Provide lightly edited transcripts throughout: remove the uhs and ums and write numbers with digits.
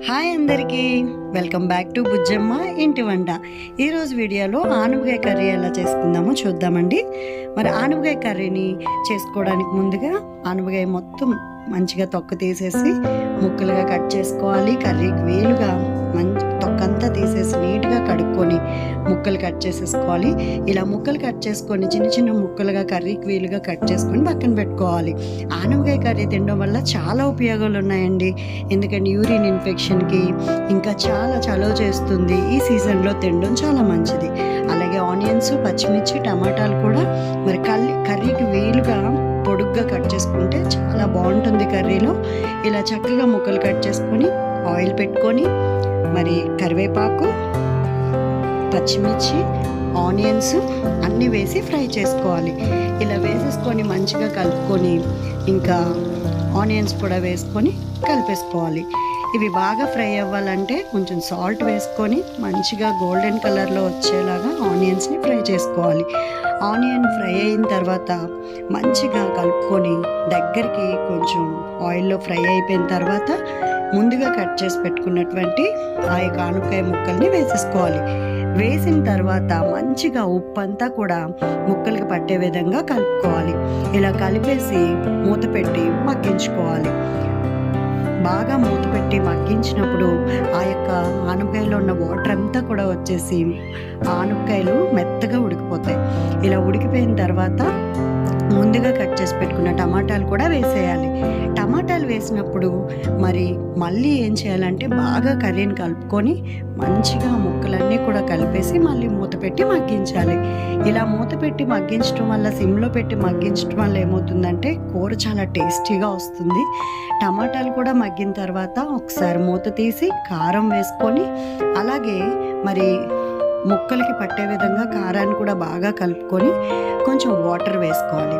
Hi అందరికీ, welcome back to Bujjamma ఇంటి వంట. ఈరోజు వీడియోలో ఆనపకాయ కర్రీ ఎలా చేసుకుందామో చూద్దామండి. మరి ఆనపకాయ కర్రీని చేసుకోవడానికి ముందుగా ఆనపకాయ మొత్తం మంచిగా తొక్క తీసేసి ముక్కలుగా కట్ చేసుకోవాలి. కర్రీకి వీలుగా మంచి తొక్కంతా తీసేసి నీట్గా కడుక్కొని ముక్కలు కట్ చేసేసుకోవాలి. ఇలా ముక్కలు కట్ చేసుకొని చిన్న చిన్న ముక్కలుగా కర్రీకి వీలుగా కట్ చేసుకొని పక్కన పెట్టుకోవాలి. ఆనపకాయ కర్రీ తినడం వల్ల చాలా ఉపయోగాలు ఉన్నాయండి. ఎందుకంటే యూరిన్ ఇన్ఫెక్షన్కి ఇంకా చాలా చలువ చేస్తుంది. ఈ సీజన్లో తినడం చాలా మంచిది. అలాగే ఆనియన్స్, పచ్చిమిర్చి, టమాటాలు కూడా మరి కర్రీకి వీలుగా పొడుగ్గా కట్ చేసుకుంటే చాలా బాగుంటుంది కర్రీలో. ఇలా చక్కగా ముక్కలు కట్ చేసుకొని ఆయిల్ పెట్టుకొని మరి కరివేపాకు, పచ్చిమిర్చి, ఆనియన్స్ అన్నీ వేసి ఫ్రై చేసుకోవాలి. ఇలా వేసేసుకొని మంచిగా కలుపుకొని ఇంకా ఆనియన్స్ కూడా వేసుకొని కలిపేసుకోవాలి. ఇవి బాగా ఫ్రై అవ్వాలంటే కొంచెం సాల్ట్ వేసుకొని మంచిగా గోల్డెన్ కలర్లో వచ్చేలాగా ఆనియన్స్ని ఫ్రై చేసుకోవాలి. ఆనియన్ ఫ్రై అయిన తర్వాత మంచిగా కలుపుకొని దగ్గరికి కొంచెం ఆయిల్లో ఫ్రై అయిపోయిన తర్వాత ముందుగా కట్ చేసి పెట్టుకున్నటువంటి ఆ యొక్క ఆనపకాయ ముక్కల్ని వేసేసుకోవాలి. వేసిన తర్వాత మంచిగా ఉప్పు అంతా కూడా ముక్కలకి పట్టే విధంగా కలుపుకోవాలి. ఇలా కలిపేసి మూత పెట్టి మగ్గించుకోవాలి. బాగా మూత పెట్టి మగ్గించినప్పుడు ఆ యొక్క ఆనపకాయలో ఉన్న వాటర్ అంతా కూడా వచ్చేసి ఆనపకాయలు మెత్తగా ఉడికిపోతాయి. ఇలా ఉడికిపోయిన తర్వాత ముందుగా కట్ చేసి పెట్టుకున్న టమాటాలు కూడా వేసేయాలి. టమాటాలు వేసినప్పుడు మరి మళ్ళీ ఏం చేయాలంటే బాగా కర్రీని కలుపుకొని మంచిగా ముక్కలన్నీ కూడా కలిపేసి మళ్ళీ మూత పెట్టి మగ్గించాలి. ఇలా మూత పెట్టి మగ్గించడం వల్ల, సిమ్లో పెట్టి మగ్గించడం వల్ల ఏమవుతుందంటే కూర చాలా టేస్టీగా వస్తుంది. టమాటాలు కూడా మగ్గిన తర్వాత ఒకసారి మూత తీసి కారం వేసుకొని అలాగే మరి ముక్కలకి పట్టే విధంగా కారాన్ని కూడా బాగా కలుపుకొని కొంచెం వాటర్ వేసుకోవాలి.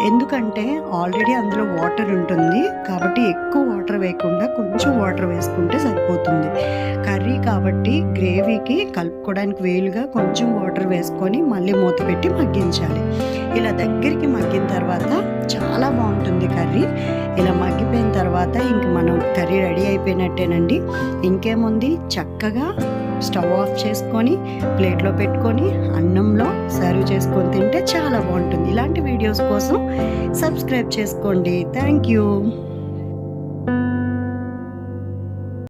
ఎందుకంటే ఆల్రెడీ అందులో వాటర్ ఉంటుంది కాబట్టి ఎక్కువ వాటర్ వేయకుండా కొంచెం వాటర్ వేసుకుంటే సరిపోతుంది. కర్రీ కాబట్టి గ్రేవీకి కలుపుకోవడానికి వీలుగా కొంచెం వాటర్ వేసుకొని మళ్ళీ మూత పెట్టి మగ్గించాలి. ఇలా దగ్గరికి మగ్గిన తర్వాత చాలా బాగుంటుంది కర్రీ. ఇలా మగ్గిపోయిన తర్వాత ఇంక మనం కర్రీ రెడీ అయిపోయినట్టేనండి. ఇంకేముంది, చక్కగా స్టవ్ ఆఫ్ చేసుకొని ప్లేట్లో పెట్టుకొని అన్నంలో సర్వ్ చేసుకొని తింటే చాలా బాగుంటుంది. ఇలాంటి వీడియోస్ కోసం సబ్స్క్రైబ్ చేసుకోండి. Thank you.